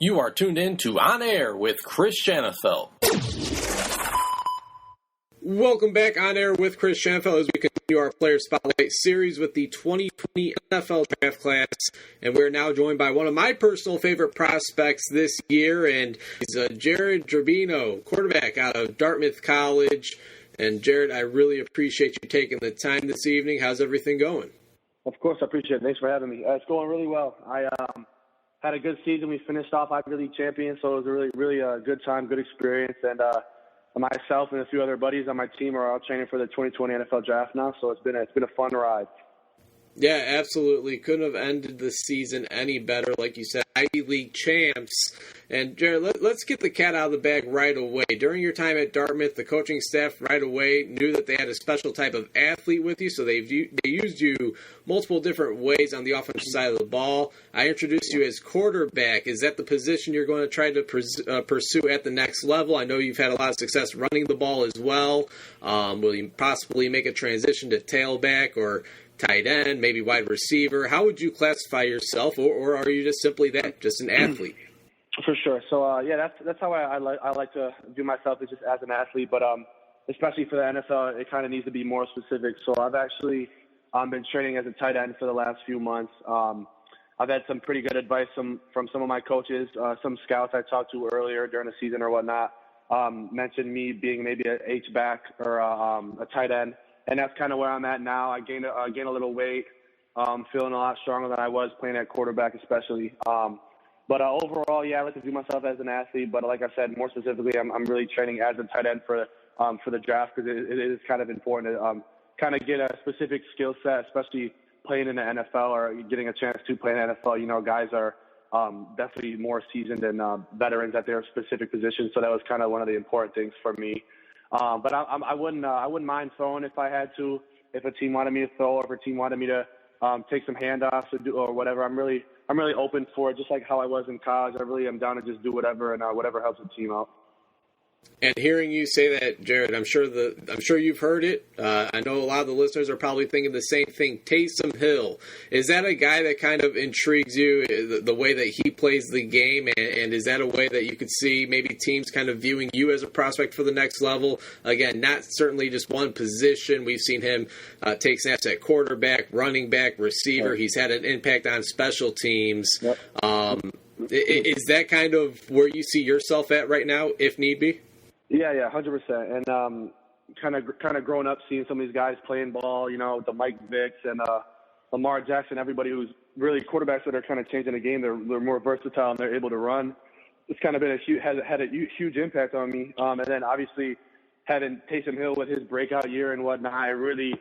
You are tuned in to On Air with Chris Shanafelt. Welcome back On Air with Chris Shanafelt as we continue our Player Spotlight series with the 2020 NFL Draft Class. And we're now joined by one of my personal favorite prospects this year, and he's Jared Gerbino, quarterback out of Dartmouth College. And Jared, I really appreciate you taking the time this evening. How's everything going? Of course, I appreciate it. Thanks for having me. It's going really well. I had a good season. We finished off Ivy League champion, so it was a really good time, good experience. And myself and a few other buddies on my team are all training for the 2020 NFL Draft now, so it's been a fun ride. Yeah, absolutely. Couldn't have ended the season any better. Like you said, Ivy League champs. And, Jared, let's get the cat out of the bag right away. During your time at Dartmouth, the coaching staff right away knew that they had a special type of athlete with you, so they used you multiple different ways on the offensive side of the ball. I introduced you as quarterback. Is that the position you're going to try to pursue at the next level? I know you've had a lot of success running the ball as well. Will you possibly make a transition to tailback or tight end, maybe wide receiver? How would you classify yourself, or are you just simply that, just an athlete? For sure. So, that's how I like to view myself, is just as an athlete. But especially for the NFL, it kind of needs to be more specific. So I've actually been training as a tight end for the last few months. I've had some pretty good advice from some of my coaches. Some scouts I talked to earlier during the season or whatnot mentioned me being maybe an H-back or a tight end. And that's kind of where I'm at now. I gained a little weight, feeling a lot stronger than I was playing at quarterback especially. But overall, I like to view myself as an athlete. But like I said, more specifically, I'm really training as a tight end for the draft, because it is kind of important to kind of get a specific skill set, especially playing in the NFL or getting a chance to play in the NFL. You know, guys are definitely more seasoned and veterans at their specific positions. So that was kind of one of the important things for me. But I wouldn't mind throwing if I had to, if a team wanted me to throw, or if a team wanted me to take some handoffs or whatever. I'm really open for it, just like how I was in college. I really am down to just do whatever and whatever helps the team out. And hearing you say that, Jared, I'm sure you've heard it. I know a lot of the listeners are probably thinking the same thing. Taysom Hill, is that a guy that kind of intrigues you, the way that he plays the game, and is that a way that you could see maybe teams kind of viewing you as a prospect for the next level? Again, not certainly just one position. We've seen him take snaps at quarterback, running back, receiver. Yep. He's had an impact on special teams. Yep. Is that kind of where you see yourself at right now, if need be? Yeah, 100%. And kind of growing up seeing some of these guys playing ball, you know, the Mike Vicks and Lamar Jackson, everybody who's really quarterbacks that are kind of changing the game. They're more versatile and they're able to run. It's kind of been had a huge impact on me. And then obviously having Taysom Hill with his breakout year and whatnot, it really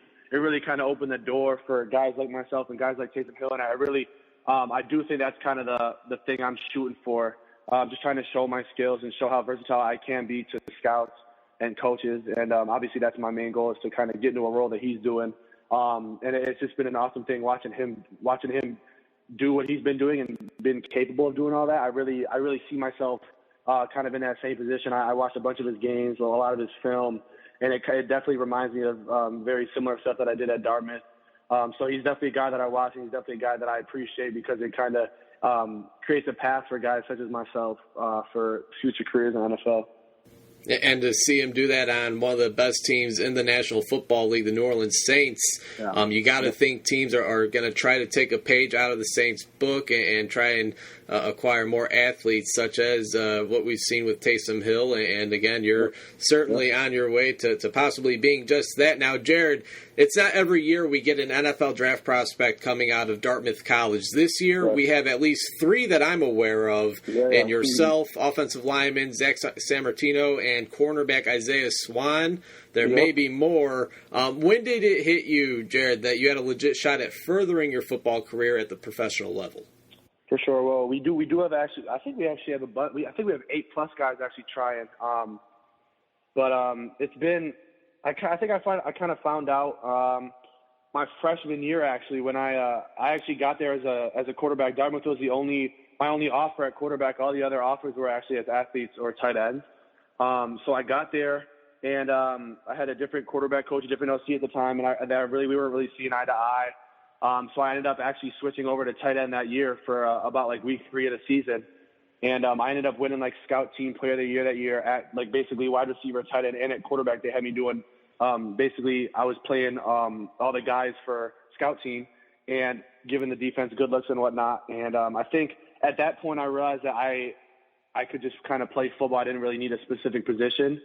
kind of opened the door for guys like myself and guys like Taysom Hill. And I do think that's kind of the thing I'm shooting for. Just trying to show my skills and show how versatile I can be to the scouts and coaches. And obviously that's my main goal, is to kind of get into a role that he's doing. And it's just been an awesome thing watching him do what he's been doing and been capable of doing all that. I really see myself kind of in that same position. I watched a bunch of his games, a lot of his film, and it definitely reminds me of very similar stuff that I did at Dartmouth. So he's definitely a guy that I watch, and he's definitely a guy that I appreciate, because it kind of creates a path for guys such as myself for future careers in the NFL. And to see him do that on one of the best teams in the National Football League, the New Orleans Saints, you got to think teams are going to try to take a page out of the Saints' book and try and acquire more athletes, such as what we've seen with Taysom Hill. And again, you're certainly on your way to possibly being just that. Now, Jared, it's not every year we get an NFL draft prospect coming out of Dartmouth College. This year, we have at least 3 that I'm aware of, and yourself, offensive lineman Zach Sammartino, and cornerback Isaiah Swan. There may be more. When did it hit you, Jared, that you had a legit shot at furthering your football career at the professional level? For sure. Well, we do have actually. I think we actually have I think we have 8+ guys actually trying. It's been. I kind of found out my freshman year, actually, when I actually got there as a quarterback. Dartmouth was my only offer at quarterback. All the other offers were actually as athletes or tight ends. So I got there, and I had a different quarterback coach, a different OC at the time, and we weren't really seeing eye to eye. So I ended up actually switching over to tight end that year for about like week 3 of the season. And I ended up winning like Scout Team Player of the Year that year at like basically wide receiver, tight end, and at quarterback. They had me doing basically I was playing all the guys for Scout Team and giving the defense good looks and whatnot. And I think at that point I realized that I could just kind of play football. I didn't really need a specific position.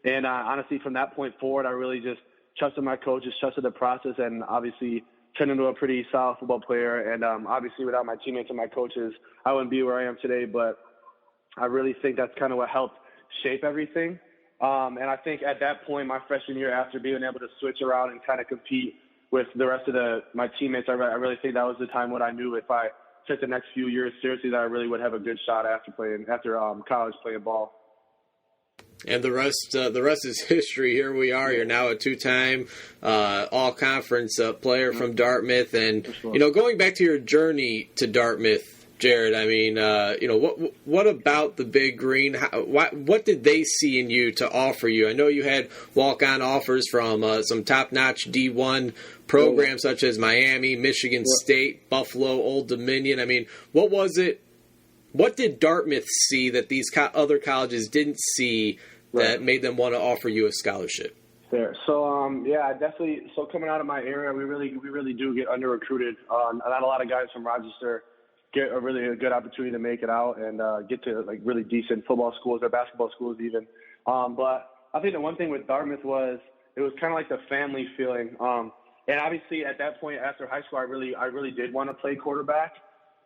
And honestly, from that point forward, I really just trusted my coaches, trusted the process, and obviously turned into a pretty solid football player. And obviously without my teammates and my coaches, I wouldn't be where I am today. But I really think that's kind of what helped shape everything. And I think at that point, my freshman year, after being able to switch around and kind of compete with the rest of my teammates, I really think that was the time when I knew if I took the next few years seriously that I really would have a good shot after college playing ball. And the rest is history. Here we are. You're now a two-time all-conference player from Dartmouth. And, going back to your journey to Dartmouth, Jared, I mean, what about the Big Green? What did they see in you to offer you? I know you had walk-on offers from some top-notch D1 programs such as Miami, Michigan State, Buffalo, Old Dominion. I mean, what was it? What did Dartmouth see that these other colleges didn't see that made them want to offer you a scholarship? Fair. So, definitely. So coming out of my area, we really do get under-recruited. Not a lot of guys from Rochester get a really good opportunity to make it out and get to like really decent football schools or basketball schools even. But I think the one thing with Dartmouth was it was kind of like the family feeling. And obviously at that point after high school, I really did want to play quarterback.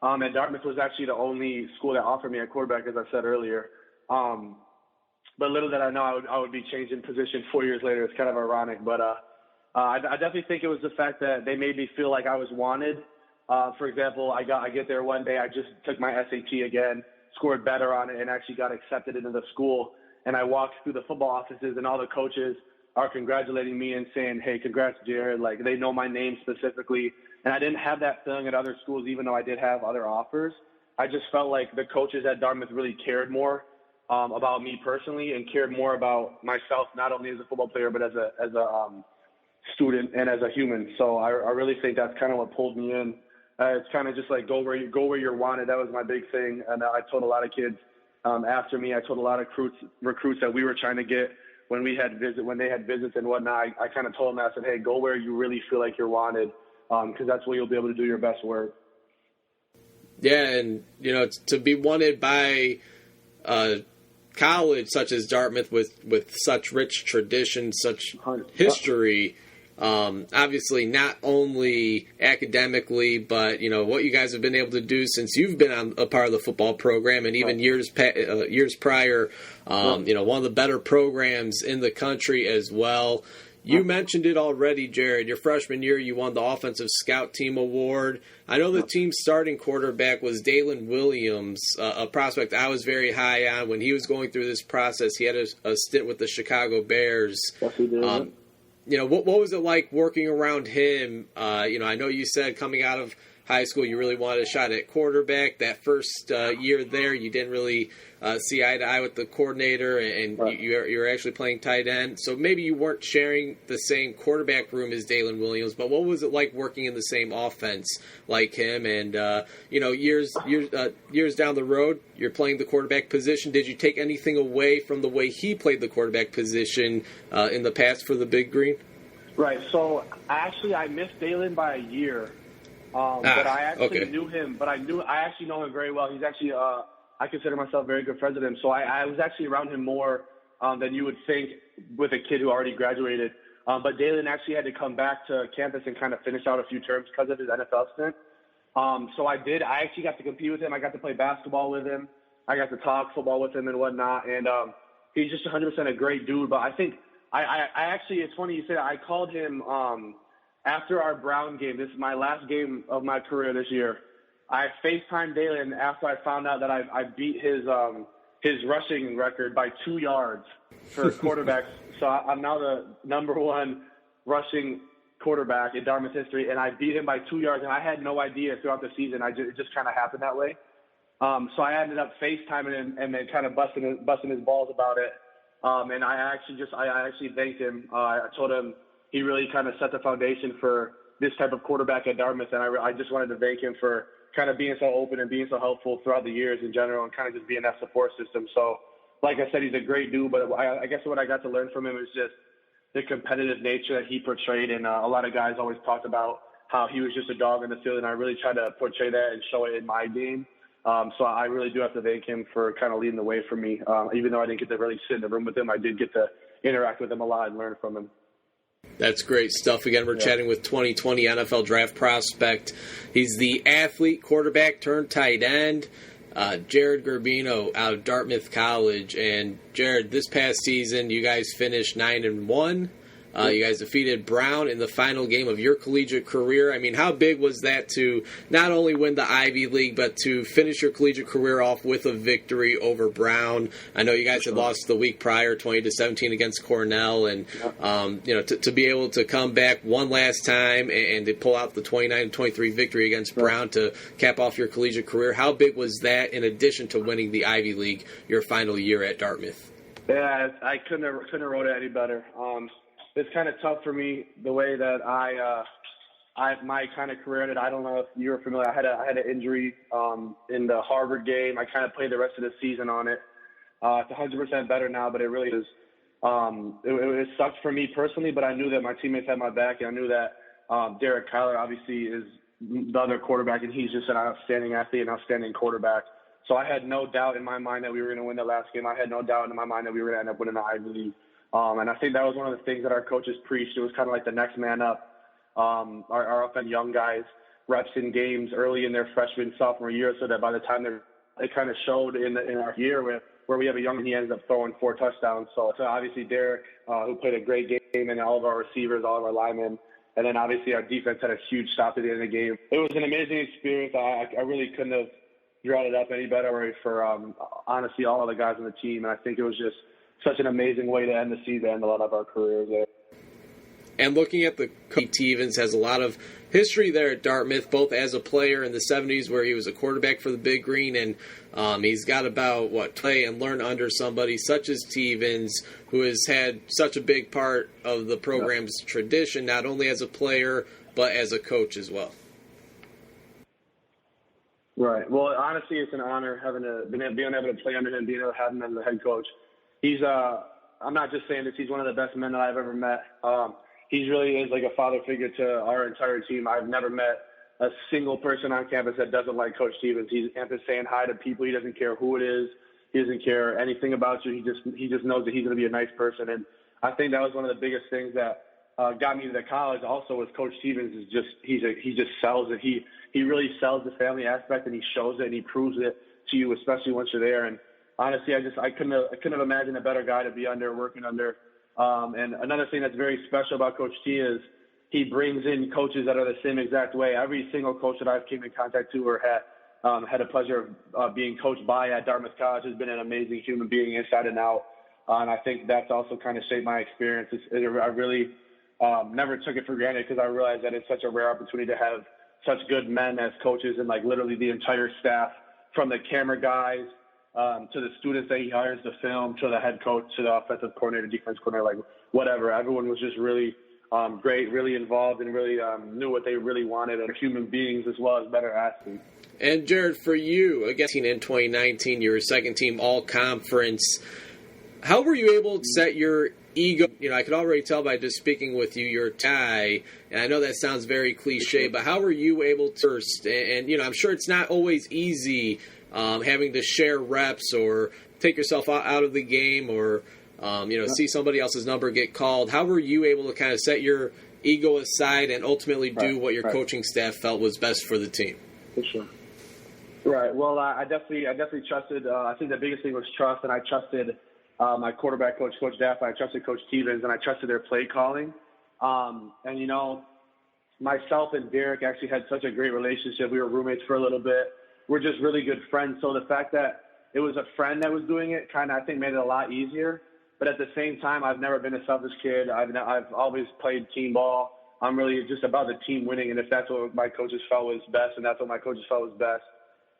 And Dartmouth was actually the only school that offered me a quarterback, as I said earlier. But little did I know I would be changing position 4 years later. It's kind of ironic, but I definitely think it was the fact that they made me feel like I was wanted. For example, I get there one day, I just took my SAT again, scored better on it, and actually got accepted into the school. And I walked through the football offices, and all the coaches are congratulating me and saying, "Hey, congrats, Jared!" Like they know my name specifically. And I didn't have that feeling at other schools, even though I did have other offers. I just felt like the coaches at Dartmouth really cared more about me personally and cared more about myself, not only as a football player, but as a student and as a human. So I really think that's kind of what pulled me in. It's kind of just like go where you're wanted. That was my big thing. And I told a lot of kids after me, I told a lot of recruits that we were trying to get when they had visits and whatnot. I kind of told them, I said, hey, go where you really feel like you're wanted. Because that's where you'll be able to do your best work. Yeah, and, to be wanted by college such as Dartmouth with such rich tradition, such history, obviously not only academically, but, what you guys have been able to do since you've been on a part of the football program and even years prior, one of the better programs in the country as well. You mentioned it already, Jared. Your freshman year, you won the Offensive Scout Team Award. I know the team's starting quarterback was Dalen Williams, a prospect I was very high on. When he was going through this process, he had a stint with the Chicago Bears. Yes, he did. What was it like working around him? I know you said coming out of high school you really wanted a shot at quarterback. That first year there, you didn't really see eye to eye with the coordinator, and you're actually playing tight end. So maybe you weren't sharing the same quarterback room as Dalen Williams, but what was it like working in the same offense like him? And years down the road, you're playing the quarterback position. Did you take anything away from the way he played the quarterback position in the past for the Big Green? Right. So I missed Dalen by a year. But I actually knew him. But I actually know him very well. He's actually I consider myself very good friends with him. So I was actually around him more than you would think with a kid who already graduated. But Dalen actually had to come back to campus and kind of finish out a few terms because of his NFL stint. So I did. I actually got to compete with him. I got to play basketball with him. I got to talk football with him and whatnot. And he's just 100% a great dude. But I think I actually, it's funny you say that. I called him after our Brown game. This is my last game of my career this year. I FaceTimed Dalen after I found out that I beat his rushing record by 2 yards for quarterbacks. So I'm now the number one rushing quarterback in Dartmouth history, and I beat him by 2 yards, and I had no idea throughout the season. It just kind of happened that way. So I ended up FaceTiming him and then kind of busting his balls about it. And I actually thanked him. I told him he really kind of set the foundation for this type of quarterback at Dartmouth, and I just wanted to thank him for kind of being so open and being so helpful throughout the years in general, and kind of just being that support system. So, like I said, he's a great dude, but I guess what I got to learn from him is just the competitive nature that he portrayed. And a lot of guys always talked about how he was just a dog in the field, and I really tried to portray that and show it in my game. So I really do have to thank him for kind of leading the way for me. Even though I didn't get to really sit in the room with him, I did get to interact with him a lot and learn from him. That's great stuff. Again, we're chatting with 2020 NFL draft prospect. He's the athlete, quarterback turned tight end, Jared Gerbino out of Dartmouth College. And Jared, this past season, you guys finished 9-1. You guys defeated Brown in the final game of your collegiate career. I mean, how big was that to not only win the Ivy League, but to finish your collegiate career off with a victory over Brown? I know you guys had lost the week prior, 20-17 against Cornell, and to be able to come back one last time and to pull out the 29-23 victory against Brown to cap off your collegiate career. How big was that in addition to winning the Ivy League your final year at Dartmouth? Yeah, I couldn't have wrote it any better. It's kind of tough for me the way that my kind of career ended. I don't know if you're familiar. I had an injury in the Harvard game. I kind of played the rest of the season on it. It's 100% better now, but it really is. It sucked for me personally, but I knew that my teammates had my back, and I knew that Derek Kyler obviously is the other quarterback, and he's just an outstanding athlete, an outstanding quarterback. So I had no doubt in my mind that we were going to win the last game. I had no doubt in my mind that we were going to end up winning the Ivy League. And I think that was one of the things that our coaches preached. It was kind of like the next man up. Our up and young guys reps in games early in their freshman, sophomore year, so that by the time it kind of showed in our year where we have a young man, he ends up throwing 4 touchdowns. So obviously Derek, who played a great game, and all of our receivers, all of our linemen. And then obviously our defense had a huge stop at the end of the game. It was an amazing experience. I really couldn't have drawn it up any better for honestly all of the guys on the team. And I think it was just such an amazing way to end the season and a lot of our careers there. And looking at the Stevens has a lot of history there at Dartmouth, both as a player in the 70s where he was a quarterback for the Big Green, and he's got about play and learn under somebody such as Stevens, who has had such a big part of the program's tradition, not only as a player but as a coach as well. Right. Well, honestly, it's an honor being able to play under him, being able to have him as the head coach. He's I'm not just saying this, he's one of the best men that I've ever met. He really is like a father figure to our entire team. I've never met a single person on campus that doesn't like Coach Stevens. He's saying hi to people. He doesn't care who it is. He doesn't care anything about you. He just knows that he's going to be a nice person. And I think that was one of the biggest things that got me to the college also was Coach Stevens is just he just sells it. He really sells the family aspect, and he shows it and he proves it to you, especially once you're there. And honestly, I couldn't have imagined a better guy to be working under. And another thing that's very special about Coach T is he brings in coaches that are the same exact way. Every single coach that I've came in contact to or had a pleasure of being coached by at Dartmouth College has been an amazing human being inside and out. And I think that's also kind of shaped my experience. I really never took it for granted because I realized that it's such a rare opportunity to have such good men as coaches, and like literally the entire staff, from the camera guys to the students that he hires to film, to the head coach, to the offensive coordinator, defense coordinator, like whatever. Everyone was just really great, really involved, and really knew what they really wanted, and human beings as well as better athletes. And Jared, for you, again, in 2019, you were second team all-conference. How were you able to set your ego? I could already tell by just speaking with you, you're a guy, and I know that sounds very cliche, but how were you able to first? And I'm sure it's not always easy having to share reps or take yourself out of the game or, see somebody else's number get called. How were you able to kind of set your ego aside and ultimately do what your coaching staff felt was best for the team? For sure. Right. Well, I definitely trusted. I think the biggest thing was trust, and I trusted my quarterback coach, Coach Daff. I trusted Coach Stevens, and I trusted their play calling. Myself and Derek actually had such a great relationship. We were roommates for a little bit. We're just really good friends. So the fact that it was a friend that was doing it kind of, I think, made it a lot easier. But at the same time, I've never been a selfish kid. I've always played team ball. I'm really just about the team winning, and if that's what my coaches felt was best, and that's what my coaches felt was best.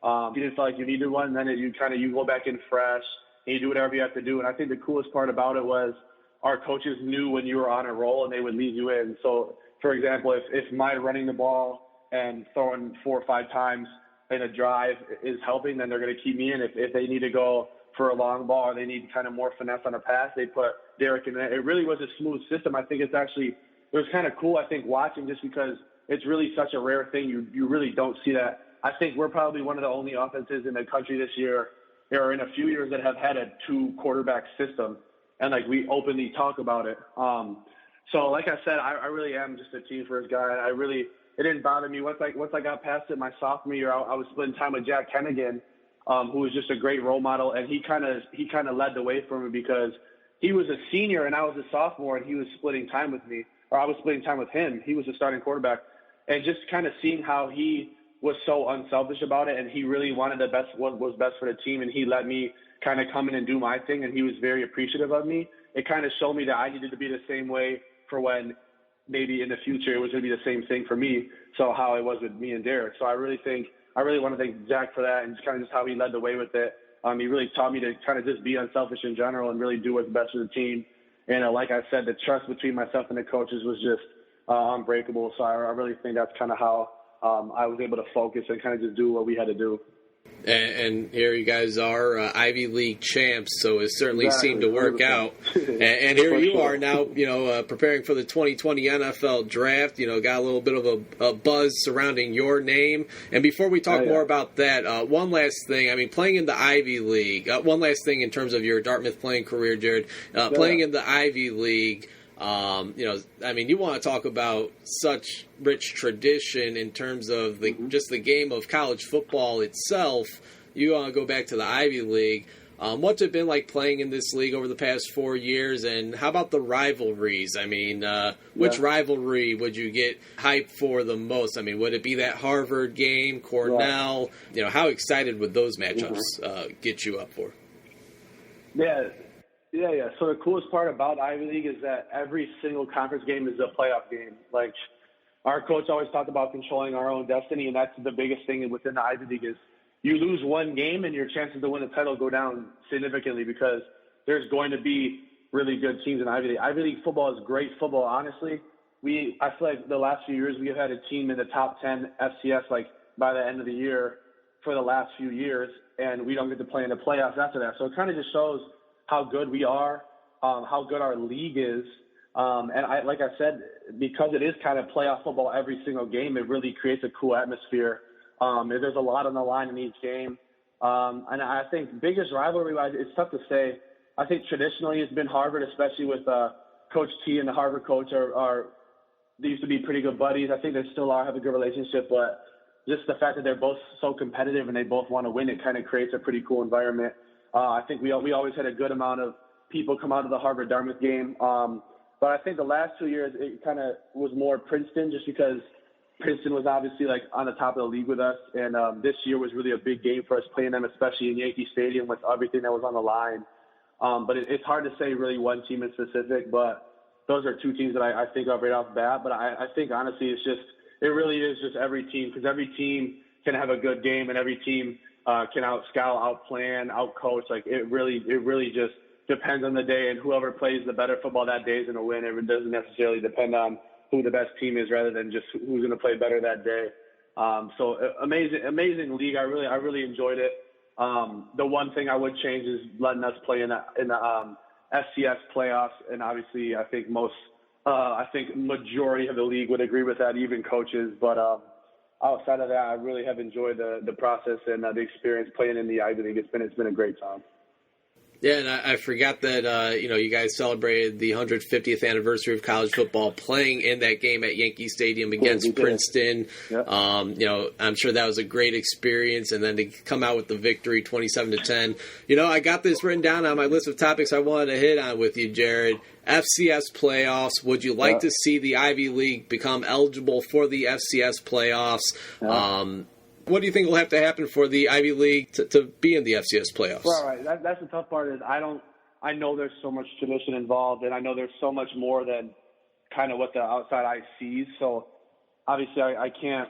If you didn't feel like you needed one, then you go back in fresh, and you do whatever you have to do. And I think the coolest part about it was our coaches knew when you were on a roll, and they would lead you in. So, for example, if my running the ball and throwing 4 or 5 times in a drive is helping, then they're going to keep me in. If they need to go for a long ball or they need kind of more finesse on a pass, they put Derek in. It really was a smooth system. I think it was kind of cool, I think, watching, just because it's really such a rare thing. You really don't see that. I think we're probably one of the only offenses in the country this year, or in a few years, that have had a 2-quarterback system, and like we openly talk about it. So like I said, I really am just a team first guy. It didn't bother me once I got past it my sophomore year. I was splitting time with Jack Hennigan, who was just a great role model, and he kind of led the way for me, because he was a senior and I was a sophomore, and he was splitting time with me, or I was splitting time with him. He was the starting quarterback, and just kind of seeing how he was so unselfish about it, and he really wanted the best, what was best for the team, and he let me kind of come in and do my thing, and he was very appreciative of me. It kind of showed me that I needed to be the same way for when maybe in the future it was going to be the same thing for me, so how it was with me and Derek. So I really want to thank Jack for that, and just kind of just how he led the way with it. He really taught me to kind of just be unselfish in general and really do what's best for the team. And like I said, the trust between myself and the coaches was just unbreakable. So I really think that's kind of how I was able to focus and kind of just do what we had to do. And here you guys are, Ivy League champs, so it certainly seemed to work out. And here you are now, preparing for the 2020 NFL Draft. Got a little bit of a buzz surrounding your name. And before we talk more about that, one last thing. I mean, playing in the Ivy League, one last thing in terms of your Dartmouth playing career, Jared. Playing in the Ivy League, you want to talk about such rich tradition in terms of just the game of college football itself. You want to go back to the Ivy League. What's it been like playing in this league over the past 4 years, and how about the rivalries? I mean, which rivalry would you get hyped for the most? I mean, would it be that Harvard game, Cornell? How excited would those matchups get you up for? Yeah. So the coolest part about Ivy League is that every single conference game is a playoff game. Like, our coach always talked about controlling our own destiny, and that's the biggest thing within the Ivy League is you lose one game and your chances to win the title go down significantly, because there's going to be really good teams in Ivy League. Ivy League football is great football. Honestly, I feel like the last few years we have had a team in the top 10 FCS like by the end of the year for the last few years, and we don't get to play in the playoffs after that. So it kind of just shows how good we are, how good our league is. Like I said, because it is kind of playoff football every single game, it really creates a cool atmosphere. There's a lot on the line in each game. And I think biggest rivalry-wise, it's tough to say. I think traditionally it's been Harvard, especially with Coach T and the Harvard coach they used to be pretty good buddies. I think they still have a good relationship, but just the fact that they're both so competitive and they both want to win, it kind of creates a pretty cool environment. I think we always had a good amount of people come out of the Harvard-Dartmouth game. But I think the last 2 years it kind of was more Princeton, just because Princeton was obviously like on the top of the league with us. And this year was really a big game for us playing them, especially in Yankee Stadium with everything that was on the line. But it's hard to say really one team in specific, but those are two teams that I think of right off the bat. But I think honestly it really is just every team, because every team can have a good game and every team can out-scout, out-plan, out-coach. Like, it really just depends on the day, and whoever plays the better football that day is going to win. It doesn't necessarily depend on who the best team is, rather than just who's going to play better that day. So amazing league. I really enjoyed it. The one thing I would change is letting us play in the FCS playoffs, and obviously I think majority of the league would agree with that, even coaches. But outside of that, I really have enjoyed the process and the experience playing in the Ivy League. It's been a great time. Yeah, and I forgot that, you guys celebrated the 150th anniversary of college football playing in that game at Yankee Stadium against Princeton. Yep. I'm sure that was a great experience, and then to come out with the victory 27-10. I got this written down on my list of topics I wanted to hit on with you, Jared. FCS playoffs. Would you like to see the Ivy League become eligible for the FCS playoffs? What do you think will have to happen for the Ivy League to be in the FCS playoffs? Right. That's the tough part. Is I know there's so much tradition involved, and I know there's so much more than kind of what the outside eye sees. So obviously I can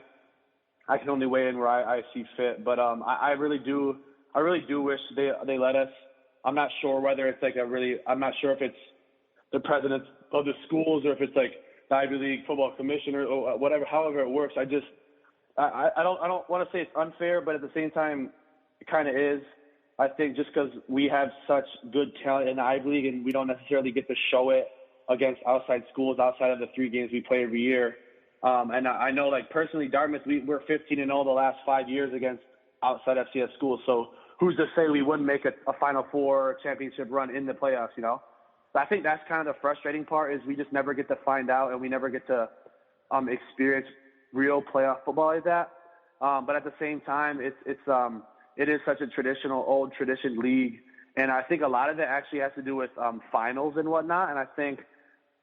only weigh in where I see fit. But I really do wish they let us. I'm not sure whether it's I'm not sure if it's the presidents of the schools or if it's like the Ivy League football commissioner or whatever. However it works, I don't want to say it's unfair, but at the same time, it kind of is. I think just because we have such good talent in the Ivy League and we don't necessarily get to show it against outside schools outside of the 3 games we play every year. And I know, like, personally, Dartmouth, we're 15-0 the last 5 years against outside FCS schools. So who's to say we wouldn't make a Final Four championship run in the playoffs, you know? So I think that's kind of the frustrating part is we just never get to find out and we never get to experience real playoff football like that. But at the same time, it is such a old tradition league. And I think a lot of it actually has to do with finals and whatnot. And I think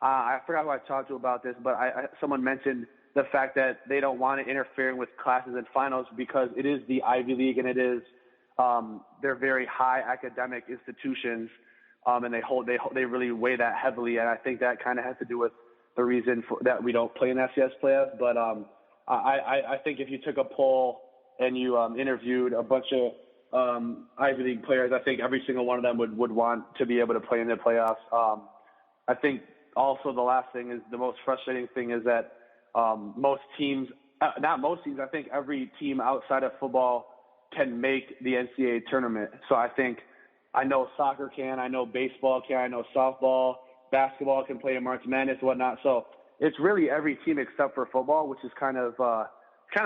I forgot who I talked to about this, but someone mentioned the fact that they don't want it interfering with classes and finals because it is the Ivy League and it is they're very high academic institutions, and they really weigh that heavily. And I think that kind of has to do with the reason that we don't play in FCS playoffs. But I think if you took a poll and you interviewed a bunch of Ivy League players, I think every single one of them would want to be able to play in the playoffs. I think also the last thing is the most frustrating thing is that most teams, not most teams, I think every team outside of football can make the NCAA tournament. So I know soccer can, I know baseball can, I know softball, basketball can play in March Madness and whatnot. So it's really every team except for football, which is kind of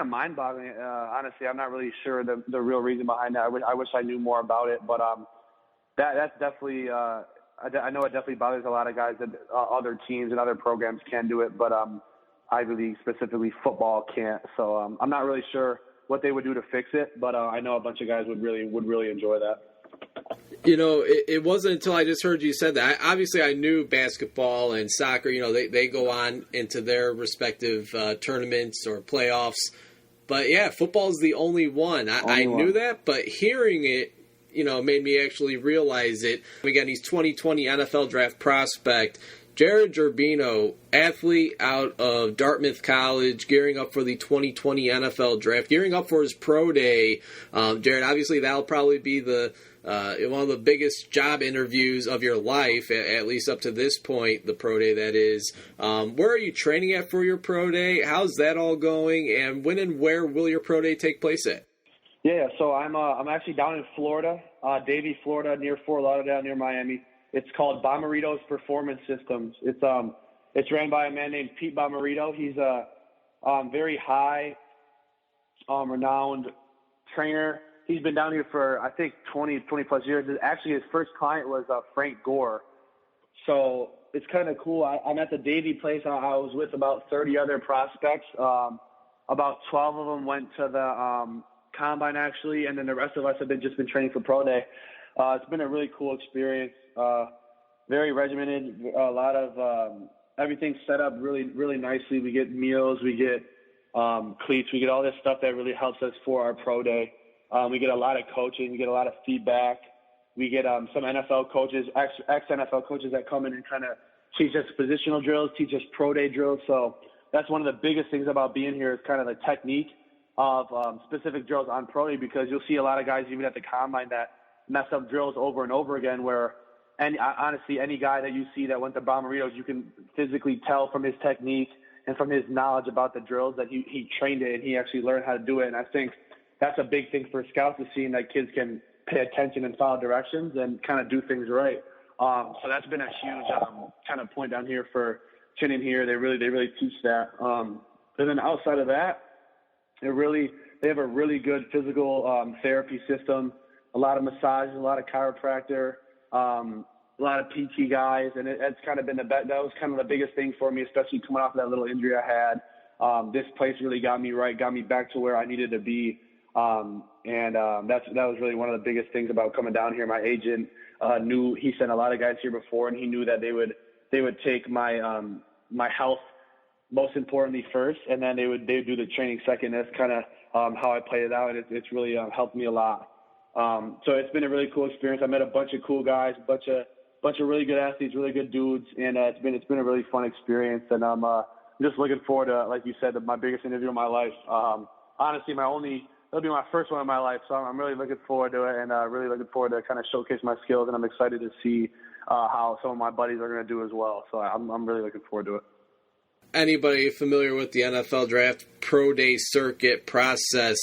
mind-boggling. Honestly, I'm not really sure the real reason behind that. I wish I knew more about it, but that's definitely I know it definitely bothers a lot of guys that other teams and other programs can do it, but Ivy League, specifically football, can't. So I'm not really sure what they would do to fix it, but I know a bunch of guys would really enjoy that. You know, it wasn't until I just heard you said that. Obviously, I knew basketball and soccer, you know, they go on into their respective tournaments or playoffs. But, yeah, football is the only one. I knew that, but hearing it, you know, made me actually realize it. Again, he's 2020 NFL Draft prospect. Jared Gerbino, athlete out of Dartmouth College, gearing up for the 2020 NFL Draft, gearing up for his pro day. Jared, obviously that'll probably be one of the biggest job interviews of your life, at least up to this point, the pro day that is. Where are you training at for your pro day? How's that all going? And when and where will your pro day take place at? Yeah, so I'm actually down in Florida, Davie, Florida, near Fort Lauderdale, near Miami. It's called Bommarito's Performance Systems. It's ran by a man named Pete Bommarito. He's a very high, renowned trainer. He's been down here for, I think, 20 plus years. Actually, his first client was Frank Gore. So it's kind of cool. I'm at the Davie place. I was with about 30 other prospects. About 12 of them went to the combine, actually, and then the rest of us have just been training for pro day. It's been a really cool experience. Very regimented, a lot of everything set up really nicely. We get meals, we get cleats, we get all this stuff that really helps us for our pro day. We get a lot of coaching, we get a lot of feedback. We get some NFL coaches, ex-NFL coaches that come in and kind of teach us positional drills, teach us pro day drills. So that's one of the biggest things about being here is kind of the technique of specific drills on pro day, because you'll see a lot of guys even at the combine that mess up drills over and over again, where honestly, any guy that you see that went to Bommarito's, you can physically tell from his technique and from his knowledge about the drills that he trained it and he actually learned how to do it. And I think that's a big thing for scouts, is seeing that kids can pay attention and follow directions and kind of do things right. So that's been a huge kind of point down here for training here. They really teach that. And then outside of that, they have a really good physical therapy system. A lot of massages, a lot of chiropractor, a lot of PT guys, and it's kind of been that was kind of the biggest thing for me, especially coming off of that little injury I had. This place really got me right, got me back to where I needed to be, and that was really one of the biggest things about coming down here. My agent knew, he sent a lot of guys here before, and he knew that they would take my my health most importantly first, and then they would do the training second. That's kind of how I played it out, and it's really helped me a lot. So it's been a really cool experience. I met a bunch of cool guys, a bunch of really good athletes, really good dudes, and it's been a really fun experience. And I'm just looking forward to, like you said, my biggest interview of my life. Honestly, it'll be my first one in my life, so I'm really looking forward to it, and really looking forward to kind of showcase my skills. And I'm excited to see how some of my buddies are going to do as well. So I'm really looking forward to it. anybody familiar with the NFL draft pro day circuit process,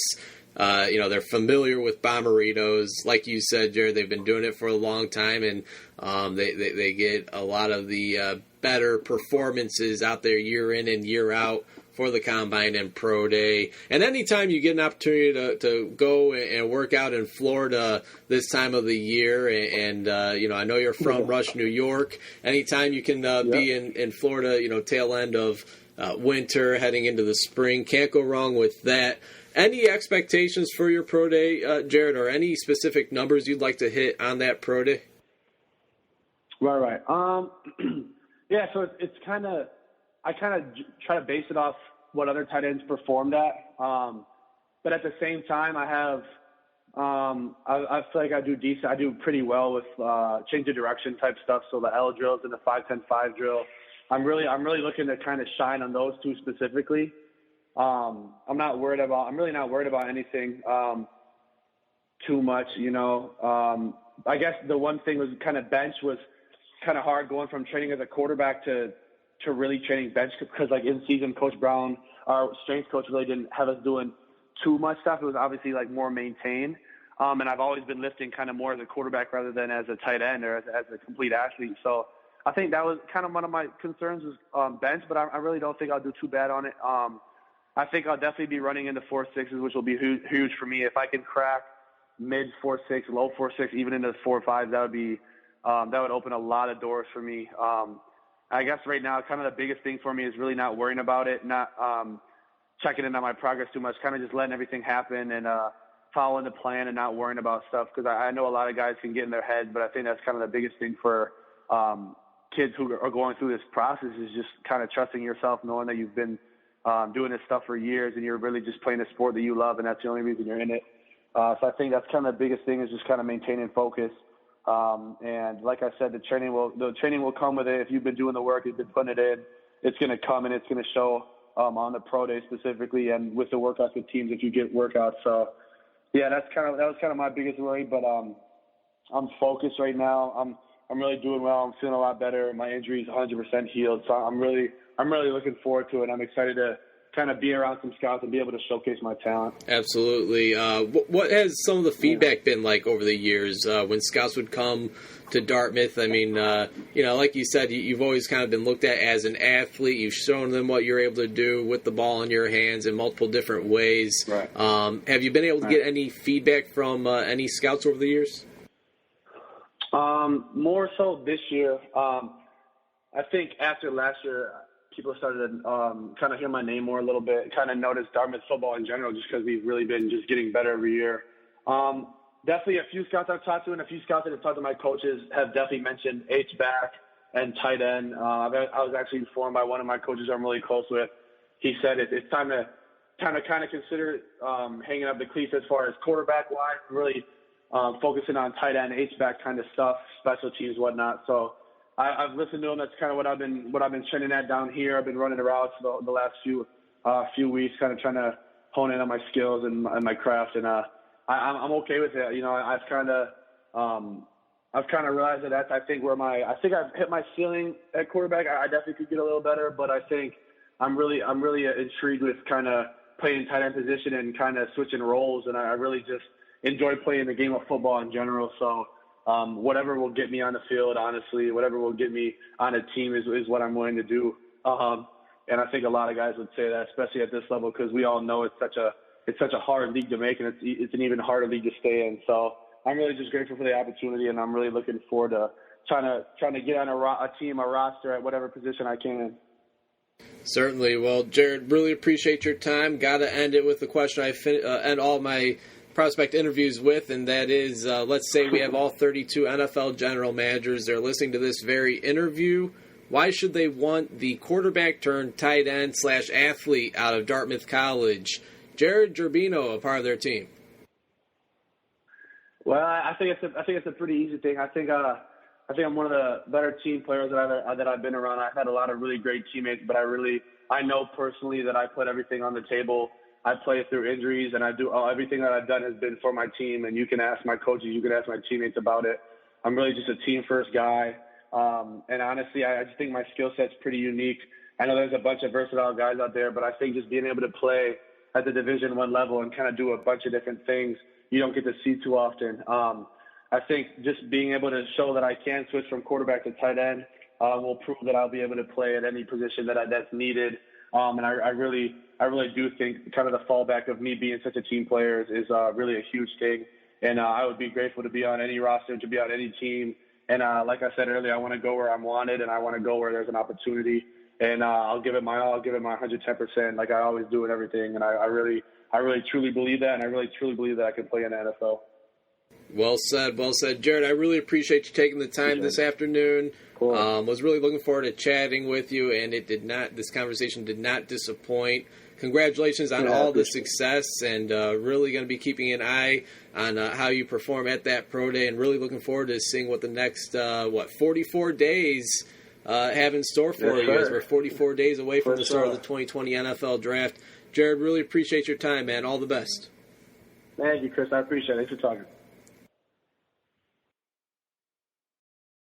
they're familiar with Bomberitos. Like you said, Jared, they've been doing it for a long time, and they get a lot of the better performances out there year in and year out for the Combine and Pro Day. And anytime you get an opportunity to go and work out in Florida this time of the year, and I know you're from Rush, New York, anytime you can be in Florida, tail end of winter, heading into the spring, can't go wrong with that. Any expectations for your Pro Day, Jared, or any specific numbers you'd like to hit on that Pro Day? Right. Yeah, so it's kind of, I kind of try to base it off what other tight ends performed at. But at the same time, I feel like I do decent. I do pretty well with change of direction type stuff. So the L drills and the 5-10-5 drill. I'm really looking to kind of shine on those two specifically. I'm really not worried about anything too much, I guess the one thing was kind of bench was kind of hard going from training as a quarterback to really training bench, because like in season, Coach Brown, our strength coach, really didn't have us doing too much stuff. It was obviously like more maintained. And I've always been lifting kind of more as a quarterback rather than as a tight end or as a complete athlete. So I think that was kind of one of my concerns was bench, but I really don't think I'll do too bad on it. I think I'll definitely be running into 4.6s, which will be huge for me. If I can crack mid 4.6, low 4.6, even into the 4.5, that would open a lot of doors for me. I guess right now, kind of the biggest thing for me is really not worrying about it, not checking in on my progress too much, kind of just letting everything happen and following the plan and not worrying about stuff. Because I know a lot of guys can get in their head, but I think that's kind of the biggest thing for kids who are going through this process is just kind of trusting yourself, knowing that you've been doing this stuff for years and you're really just playing a sport that you love, and that's the only reason you're in it. So I think that's kind of the biggest thing is just kind of maintaining focus. And like I said, the training will come with it. If you've been doing the work, you've been putting it in, it's going to come and it's going to show on the pro day specifically, and with the workouts with teams if you get workouts. So yeah, that was kind of my biggest worry. But I'm focused right now. I'm really doing well. I'm feeling a lot better. My injury's 100% healed. So I'm really looking forward to it. I'm excited to kind of be around some scouts and be able to showcase my talent. Absolutely. What has some of the feedback been like over the years when scouts would come to Dartmouth? I mean, like you said, you've always kind of been looked at as an athlete. You've shown them what you're able to do with the ball in your hands in multiple different ways. Right. Have you been able to get any feedback from any scouts over the years? More so this year. I think after last year, people started to kind of hear my name more a little bit, kind of notice Dartmouth football in general, just because we've really been just getting better every year. Definitely a few scouts I've talked to and a few scouts that have talked to my coaches have definitely mentioned H-back and tight end. I was actually informed by one of my coaches I'm really close with. He said it's time to kind of consider hanging up the cleats as far as quarterback-wise, really focusing on tight end, H-back kind of stuff, special teams, whatnot. So I've listened to him. That's kind of what I've been training at down here. I've been running the routes the last few weeks, kind of trying to hone in on my skills and my craft. And I'm okay with it. I've kind of realized that I think I've hit my ceiling at quarterback. I definitely could get a little better, but I think I'm really intrigued with kind of playing tight end position and kind of switching roles. And I really just enjoy playing the game of football in general. So. Whatever will get me on the field, honestly, whatever will get me on a team is what I'm willing to do. And I think a lot of guys would say that, especially at this level, because we all know it's such a hard league to make, and it's an even harder league to stay in. So I'm really just grateful for the opportunity, and I'm really looking forward to trying to get on a team, a roster at whatever position I can. Certainly. Well, Jared, really appreciate your time. Got to end it with the question I end all my prospect interviews with, and that is, let's say we have all 32 NFL general managers. They're listening to this very interview. Why should they want the quarterback turned tight end / athlete out of Dartmouth College, Jared Gerbino, a part of their team? Well, I think it's a pretty easy thing. I think I'm one of the better team players that I've been around. I've had a lot of really great teammates, but I know personally that I put everything on the table. I play through injuries, and I do everything that I've done has been for my team. And you can ask my coaches, you can ask my teammates about it. I'm really just a team first guy. And honestly, I just think my skill set's pretty unique I know there's a bunch of versatile guys out there, but I think just being able to play at the Division I level and kind of do a bunch of different things you don't get to see too often. I think just being able to show that I can switch from quarterback to tight end will prove that I'll be able to play at any position that's needed. And I really do think kind of the fallback of me being such a team player is really a huge thing. And I would be grateful to be on any roster, to be on any team. And like I said earlier, I want to go where I'm wanted, and I want to go where there's an opportunity. And I'll give it my all. I'll give it my 110%, like I always do in everything. And I really truly believe that, and I really truly believe that I can play in the NFL. Well said, well said. Jared, I really appreciate you taking the time this afternoon. Cool. Was really looking forward to chatting with you, and this conversation did not disappoint. Congratulations on all the success, and really going to be keeping an eye on how you perform at that pro day, and really looking forward to seeing what the next 44 days have in store for you, as we're 44 days away from the start of the 2020 NFL Draft. Jared, really appreciate your time, man. All the best. Thank you, Chris. I appreciate it. Thanks for talking.